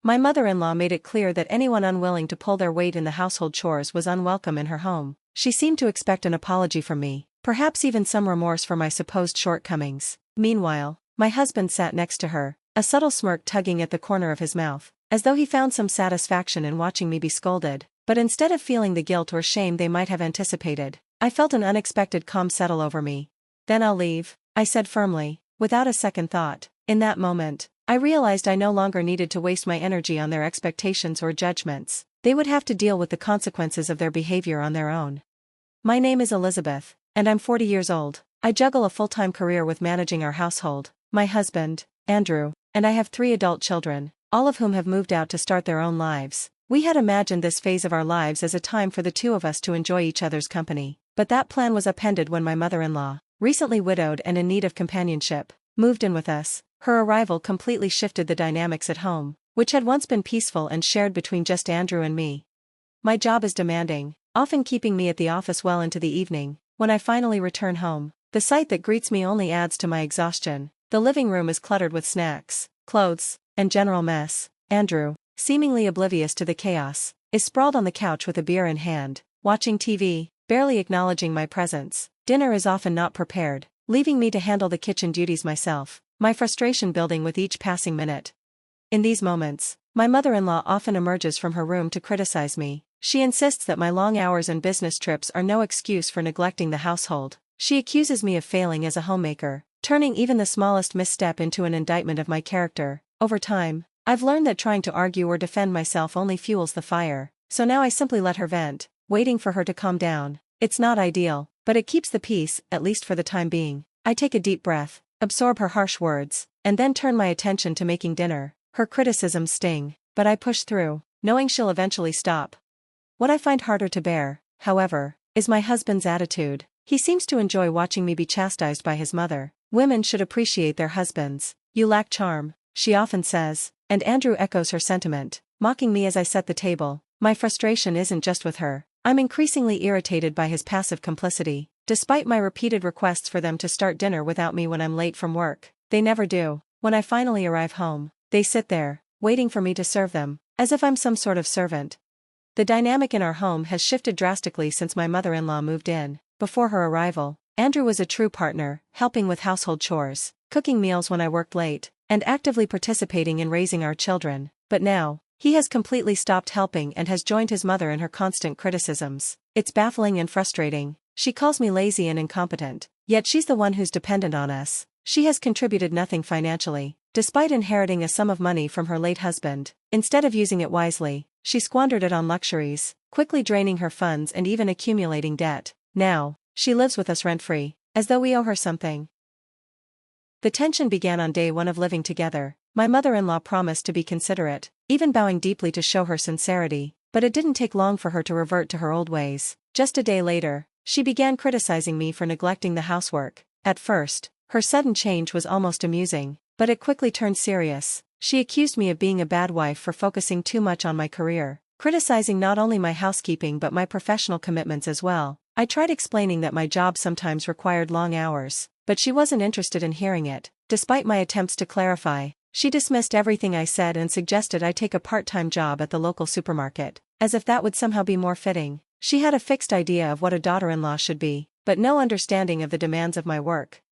My mother-in-law made it clear that anyone unwilling to pull their weight in the household chores was unwelcome in her home. She seemed to expect an apology from me, perhaps even some remorse for my supposed shortcomings. Meanwhile, my husband sat next to her, a subtle smirk tugging at the corner of his mouth, as though he found some satisfaction in watching me be scolded. But instead of feeling the guilt or shame they might have anticipated, I felt an unexpected calm settle over me. "Then I'll leave," I said firmly, without a second thought. In that moment, I realized I no longer needed to waste my energy on their expectations or judgments. They would have to deal with the consequences of their behavior on their own. My name is Elizabeth, and I'm 40 years old. I juggle a full-time career with managing our household, my husband, Andrew, and I have 3 adult children, all of whom have moved out to start their own lives. We had imagined this phase of our lives as a time for the two of us to enjoy each other's company, but that plan was upended when my mother-in-law, recently widowed and in need of companionship, moved in with us. Her arrival completely shifted the dynamics at home, which had once been peaceful and shared between just Andrew and me. My job is demanding, often keeping me at the office well into the evening. When I finally return home, the sight that greets me only adds to my exhaustion. The living room is cluttered with snacks, clothes, and general mess. Andrew, seemingly oblivious to the chaos, is sprawled on the couch with a beer in hand, watching TV, barely acknowledging my presence. Dinner is often not prepared, leaving me to handle the kitchen duties myself, my frustration building with each passing minute. In these moments, my mother-in-law often emerges from her room to criticize me. She insists that my long hours and business trips are no excuse for neglecting the household. She accuses me of failing as a homemaker, turning even the smallest misstep into an indictment of my character. Over time, I've learned that trying to argue or defend myself only fuels the fire, so now I simply let her vent, waiting for her to calm down. It's not ideal, but it keeps the peace, at least for the time being. I take a deep breath, absorb her harsh words, and then turn my attention to making dinner. Her criticisms sting, but I push through, knowing she'll eventually stop. What I find harder to bear, however, is my husband's attitude. He seems to enjoy watching me be chastised by his mother. "Women should appreciate their husbands. You lack charm," she often says, and Andrew echoes her sentiment, mocking me as I set the table. My frustration isn't just with her. I'm increasingly irritated by his passive complicity. Despite my repeated requests for them to start dinner without me when I'm late from work, they never do. When I finally arrive home, they sit there, waiting for me to serve them, as if I'm some sort of servant. The dynamic in our home has shifted drastically since my mother-in-law moved in. Before her arrival, Andrew was a true partner, helping with household chores, cooking meals when I worked late, and actively participating in raising our children. But now, he has completely stopped helping and has joined his mother in her constant criticisms. It's baffling and frustrating. She calls me lazy and incompetent, yet she's the one who's dependent on us. She has contributed nothing financially, despite inheriting a sum of money from her late husband. Instead of using it wisely, she squandered it on luxuries, quickly draining her funds and even accumulating debt. Now, she lives with us rent-free, as though we owe her something. The tension began on day 1 of living together. My mother-in-law promised to be considerate, even bowing deeply to show her sincerity, but it didn't take long for her to revert to her old ways. Just a day later, she began criticizing me for neglecting the housework. At first, her sudden change was almost amusing, but it quickly turned serious. She accused me of being a bad wife for focusing too much on my career, criticizing not only my housekeeping but my professional commitments as well. I tried explaining that my job sometimes required long hours, but she wasn't interested in hearing it. Despite my attempts to clarify, she dismissed everything I said and suggested I take a part-time job at the local supermarket, as if that would somehow be more fitting. She had a fixed idea of what a daughter-in-law should be, but no understanding of the demands of my work.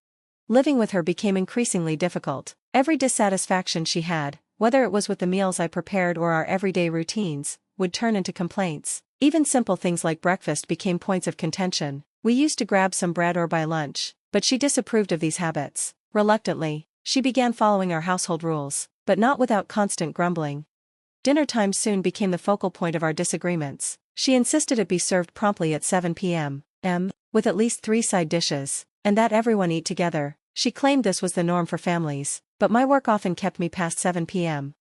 Living with her became increasingly difficult. Every dissatisfaction she had, whether it was with the meals I prepared or our everyday routines, would turn into complaints. Even simple things like breakfast became points of contention. We used to grab some bread or buy lunch, but she disapproved of these habits. Reluctantly, she began following our household rules, but not without constant grumbling. Dinner time soon became the focal point of our disagreements. She insisted it be served promptly at 7 p.m., with at least 3 side dishes, and that everyone eat together. She claimed this was the norm for families, but my work often kept me past 7 p.m.,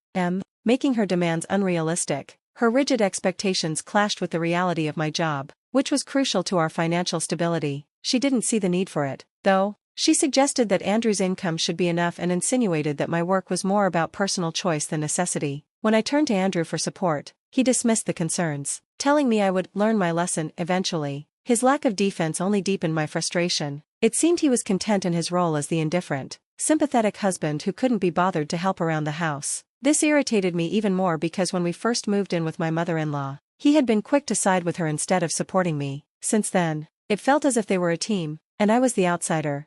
making her demands unrealistic. Her rigid expectations clashed with the reality of my job, which was crucial to our financial stability. She didn't see the need for it, though. She suggested that Andrew's income should be enough and insinuated that my work was more about personal choice than necessity. When I turned to Andrew for support, he dismissed the concerns, telling me I would learn my lesson eventually. His lack of defense only deepened my frustration. It seemed he was content in his role as the indifferent, sympathetic husband who couldn't be bothered to help around the house. This irritated me even more because when we first moved in with my mother-in-law, he had been quick to side with her instead of supporting me. Since then, it felt as if they were a team, and I was the outsider.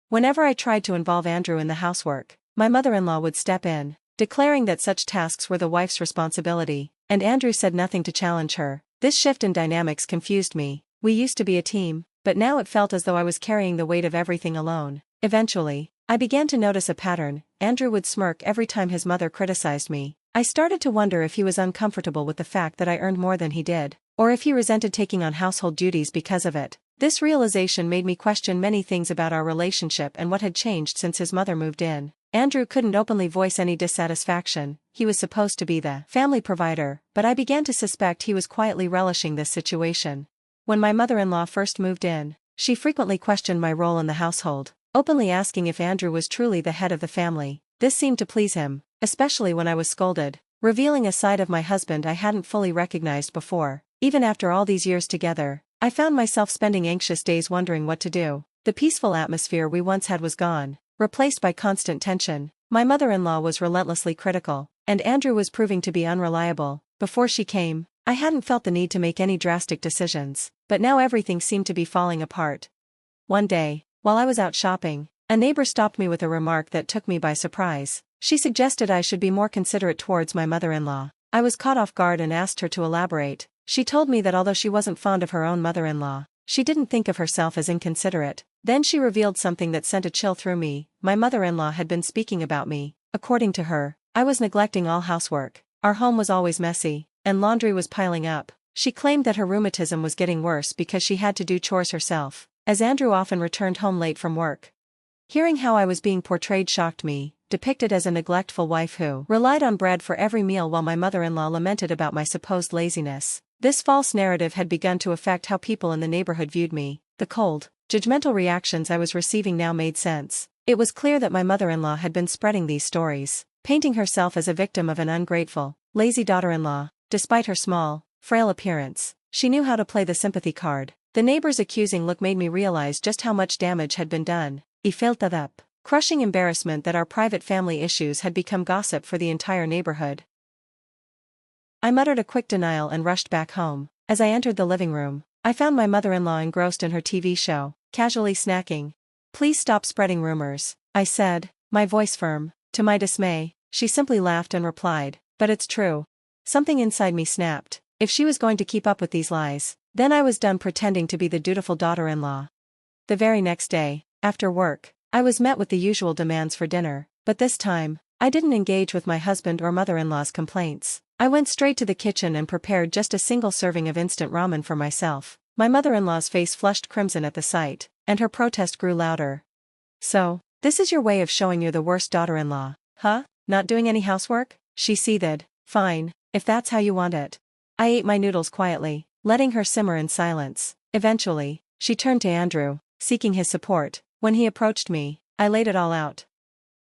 Whenever I tried to involve Andrew in the housework, my mother-in-law would step in, declaring that such tasks were the wife's responsibility, and Andrew said nothing to challenge her. This shift in dynamics confused me. We used to be a team, but now it felt as though I was carrying the weight of everything alone. Eventually, I began to notice a pattern. Andrew would smirk every time his mother criticized me. I started to wonder if he was uncomfortable with the fact that I earned more than he did, or if he resented taking on household duties because of it. This realization made me question many things about our relationship and what had changed since his mother moved in. Andrew couldn't openly voice any dissatisfaction. He was supposed to be the family provider, but I began to suspect he was quietly relishing this situation. When my mother-in-law first moved in, she frequently questioned my role in the household, openly asking if Andrew was truly the head of the family. This seemed to please him, especially when I was scolded, revealing a side of my husband I hadn't fully recognized before. Even after all these years together, I found myself spending anxious days wondering what to do. The peaceful atmosphere we once had was gone, replaced by constant tension. My mother-in-law was relentlessly critical, and Andrew was proving to be unreliable. Before she came, I hadn't felt the need to make any drastic decisions, but now everything seemed to be falling apart. One day, while I was out shopping, a neighbor stopped me with a remark that took me by surprise. She suggested I should be more considerate towards my mother-in-law. I was caught off guard and asked her to elaborate. She told me that although she wasn't fond of her own mother-in-law, she didn't think of herself as inconsiderate. Then she revealed something that sent a chill through me. My mother-in-law had been speaking about me. According to her, I was neglecting all housework. Our home was always messy, and laundry was piling up. She claimed that her rheumatism was getting worse because she had to do chores herself, as Andrew often returned home late from work. Hearing how I was being portrayed shocked me, depicted as a neglectful wife who relied on bread for every meal while my mother-in-law lamented about my supposed laziness. This false narrative had begun to affect how people in the neighborhood viewed me. The cold, judgmental reactions I was receiving now made sense. It was clear that my mother-in-law had been spreading these stories, painting herself as a victim of an ungrateful, lazy daughter-in-law. Despite her small, frail appearance, she knew how to play the sympathy card. The neighbor's accusing look made me realize just how much damage had been done. I felt the crushing embarrassment that our private family issues had become gossip for the entire neighborhood. I muttered a quick denial and rushed back home. As I entered the living room, I found my mother-in-law engrossed in her TV show, casually snacking. "Please stop spreading rumors," I said, my voice firm. To my dismay, she simply laughed and replied, "But it's true." Something inside me snapped. If she was going to keep up with these lies, then I was done pretending to be the dutiful daughter-in-law. The very next day, after work, I was met with the usual demands for dinner, but this time, I didn't engage with my husband or mother-in-law's complaints. I went straight to the kitchen and prepared just a single serving of instant ramen for myself. My mother-in-law's face flushed crimson at the sight, and her protest grew louder. "So, this is your way of showing you're the worst daughter-in-law, huh? Not doing any housework?" She seethed. "Fine, if that's how you want it." I ate my noodles quietly, letting her simmer in silence. Eventually, she turned to Andrew, seeking his support. When he approached me, I laid it all out.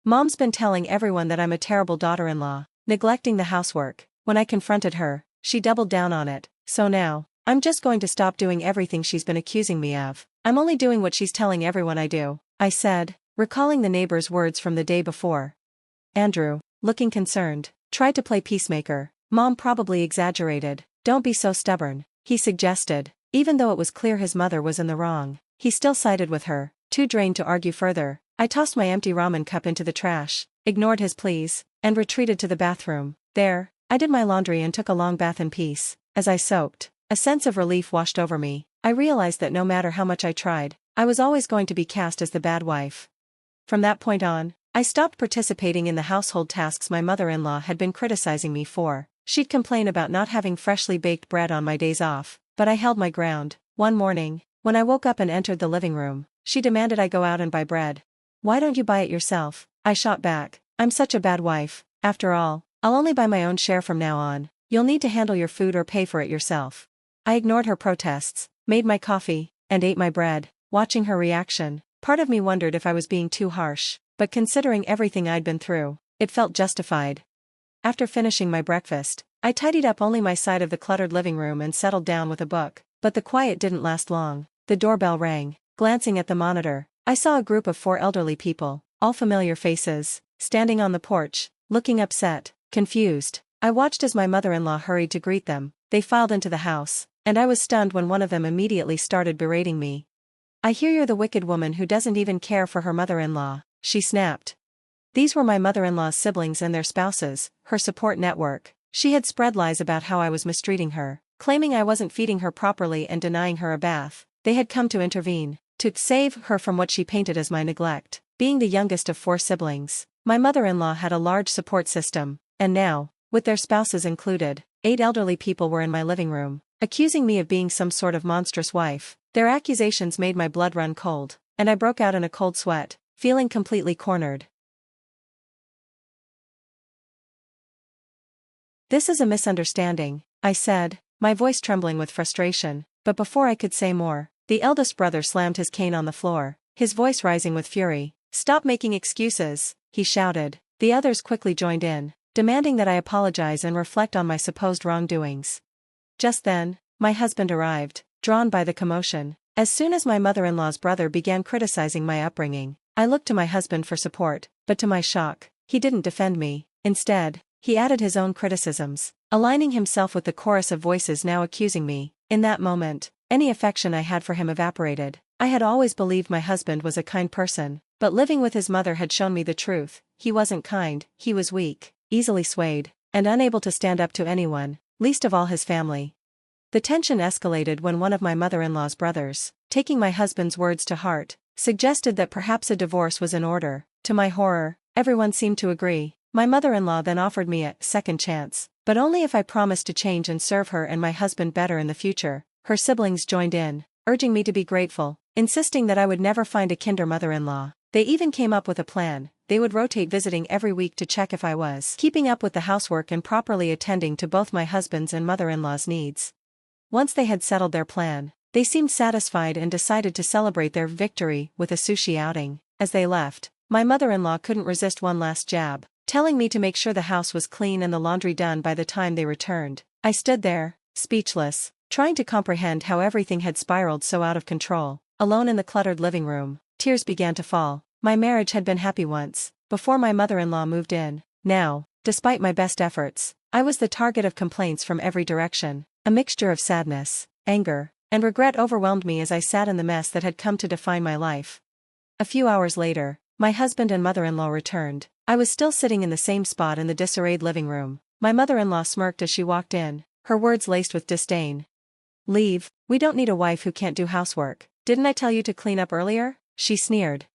"Mom's been telling everyone that I'm a terrible daughter-in-law, neglecting the housework." When I confronted her, she doubled down on it. "So now, I'm just going to stop doing everything she's been accusing me of. I'm only doing what she's telling everyone I do," I said, recalling the neighbor's words from the day before. Andrew, looking concerned, tried to play peacemaker. "Mom probably exaggerated. Don't be so stubborn," he suggested. Even though it was clear his mother was in the wrong, he still sided with her. Too drained to argue further, I tossed my empty ramen cup into the trash, ignored his pleas, and retreated to the bathroom. There, I did my laundry and took a long bath in peace. As I soaked, a sense of relief washed over me. I realized that no matter how much I tried, I was always going to be cast as the bad wife. From that point on, I stopped participating in the household tasks my mother-in-law had been criticizing me for. She'd complain about not having freshly baked bread on my days off, but I held my ground. One morning, when I woke up and entered the living room, she demanded I go out and buy bread. "Why don't you buy it yourself?" I shot back. "I'm such a bad wife. After all, I'll only buy my own share from now on. You'll need to handle your food or pay for it yourself." I ignored her protests, made my coffee, and ate my bread. Watching her reaction, part of me wondered if I was being too harsh, but considering everything I'd been through, it felt justified. After finishing my breakfast, I tidied up only my side of the cluttered living room and settled down with a book. But the quiet didn't last long. The doorbell rang. Glancing at the monitor, I saw a group of 4 elderly people, all familiar faces, standing on the porch. looking upset, confused. I watched as my mother-in-law hurried to greet them. They filed into the house, and I was stunned when one of them immediately started berating me. "I hear you're the wicked woman who doesn't even care for her mother-in-law," she snapped. These were my mother-in-law's siblings and their spouses, her support network. She had spread lies about how I was mistreating her, claiming I wasn't feeding her properly and denying her a bath. They had come to intervene, to save her from what she painted as my neglect. Being the youngest of 4 siblings, my mother-in-law had a large support system, and now, with their spouses included, 8 elderly people were in my living room, accusing me of being some sort of monstrous wife. Their accusations made my blood run cold, and I broke out in a cold sweat, feeling completely cornered. "This is a misunderstanding," I said, my voice trembling with frustration, but before I could say more, the eldest brother slammed his cane on the floor, his voice rising with fury. "Stop making excuses," he shouted. The others quickly joined in, demanding that I apologize and reflect on my supposed wrongdoings. Just then, my husband arrived, drawn by the commotion. As soon as my mother-in-law's brother began criticizing my upbringing, I looked to my husband for support, but to my shock, he didn't defend me. Instead, he added his own criticisms, aligning himself with the chorus of voices now accusing me. In that moment, any affection I had for him evaporated. I had always believed my husband was a kind person, but living with his mother had shown me the truth. He wasn't kind, he was weak, easily swayed, and unable to stand up to anyone, least of all his family. The tension escalated when one of my mother-in-law's brothers, taking my husband's words to heart, suggested that perhaps a divorce was in order. To my horror, everyone seemed to agree. My mother-in-law then offered me a second chance, but only if I promised to change and serve her and my husband better in the future. Her siblings joined in, urging me to be grateful, insisting that I would never find a kinder mother-in-law. They even came up with a plan. They would rotate visiting every week to check if I was keeping up with the housework and properly attending to both my husband's and mother-in-law's needs. Once they had settled their plan, they seemed satisfied and decided to celebrate their victory with a sushi outing. As they left, my mother-in-law couldn't resist one last jab, telling me to make sure the house was clean and the laundry done by the time they returned. I stood there, speechless, trying to comprehend how everything had spiraled so out of control. Alone in the cluttered living room, tears began to fall. My marriage had been happy once, before my mother-in-law moved in. Now, despite my best efforts, I was the target of complaints from every direction. A mixture of sadness, anger, and regret overwhelmed me as I sat in the mess that had come to define my life. A few hours later, my husband and mother-in-law returned. I was still sitting in the same spot in the disarrayed living room. My mother-in-law smirked as she walked in, her words laced with disdain. "Leave, we don't need a wife who can't do housework. Didn't I tell you to clean up earlier?" she sneered.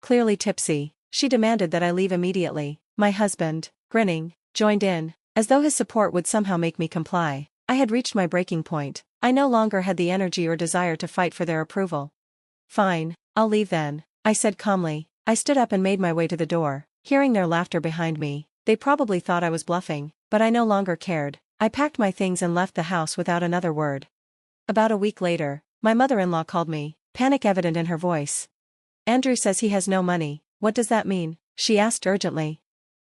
Clearly tipsy, she demanded that I leave immediately. My husband, grinning, joined in, as though his support would somehow make me comply. I had reached my breaking point. I no longer had the energy or desire to fight for their approval. "Fine, I'll leave then," I said calmly. I stood up and made my way to the door, hearing their laughter behind me. They probably thought I was bluffing, but I no longer cared. I packed my things and left the house without another word. About a week later, my mother-in-law called me, panic evident in her voice. "Andrew says he has no money. What does that mean?" she asked urgently.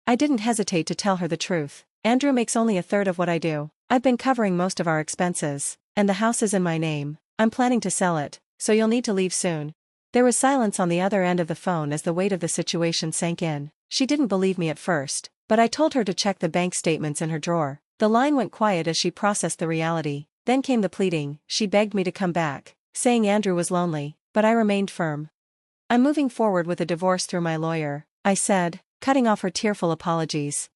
I didn't hesitate to tell her the truth. "Andrew makes only a third of what I do. I've been covering most of our expenses, and the house is in my name. I'm planning to sell it, so you'll need to leave soon." There was silence on the other end of the phone as the weight of the situation sank in. She didn't believe me at first, but I told her to check the bank statements in her drawer. The line went quiet as she processed the reality. Then came the pleading. She begged me to come back, saying Andrew was lonely, but I remained firm. "I'm moving forward with a divorce through my lawyer," I said, cutting off her tearful apologies.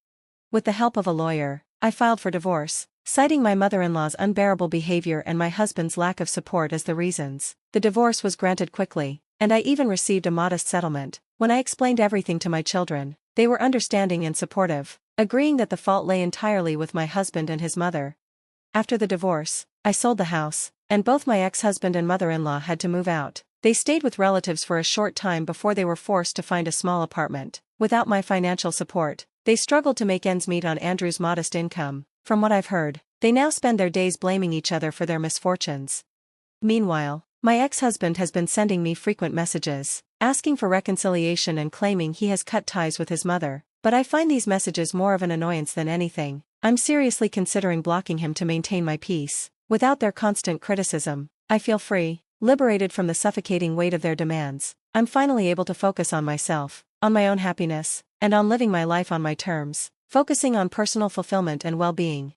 With the help of a lawyer, I filed for divorce, citing my mother-in-law's unbearable behavior and my husband's lack of support as the reasons. The divorce was granted quickly, and I even received a modest settlement. When I explained everything to my children, they were understanding and supportive, agreeing that the fault lay entirely with my husband and his mother. After the divorce, I sold the house, and both my ex-husband and mother-in-law had to move out. They stayed with relatives for a short time before they were forced to find a small apartment. Without my financial support, they struggled to make ends meet on Andrew's modest income. From what I've heard, they now spend their days blaming each other for their misfortunes. Meanwhile, my ex-husband has been sending me frequent messages, asking for reconciliation and claiming he has cut ties with his mother, but I find these messages more of an annoyance than anything. I'm seriously considering blocking him to maintain my peace. Without their constant criticism, I feel free, liberated from the suffocating weight of their demands. I'm finally able to focus on myself. on my own happiness, and on living my life on my terms, focusing on personal fulfillment and well-being.